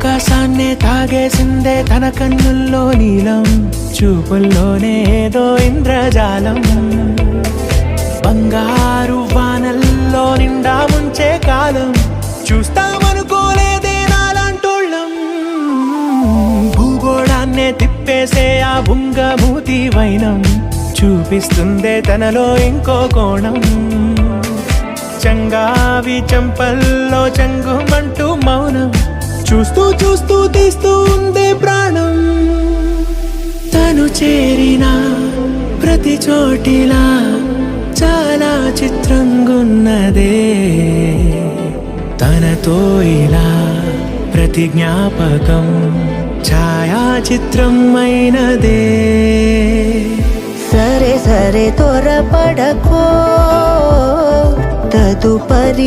ఆకాశాన్నే తాగేసిందే తన కన్నుల్లో నీలం, చూపుల్లోనే ఏదో ఇంద్రజాలం. బంగారు వానల్లో నిండా ముంచే కాలం, చూస్తామనుకోలేదే నాలాంటోళ్ళం. భూగోళాన్నే తిప్పేసే ఆ బుంగమూతి వైనం, చూపిస్తుందే తనలో ఇంకో కోణం. చంగావి చంపల్లో చంగుమంటూ మౌనం, చూస్తూ చూస్తూ తీస్తూ ఉందే ప్రాణం. తను చేరిన ప్రతి చోటిలా చాలా చిత్రంగున్నదే, తనతో ఇలా ప్రతి జ్ఞాపకం ఛాయాచిత్రం అయినదే. సరే సరే త్వరపడకో, తదుపరి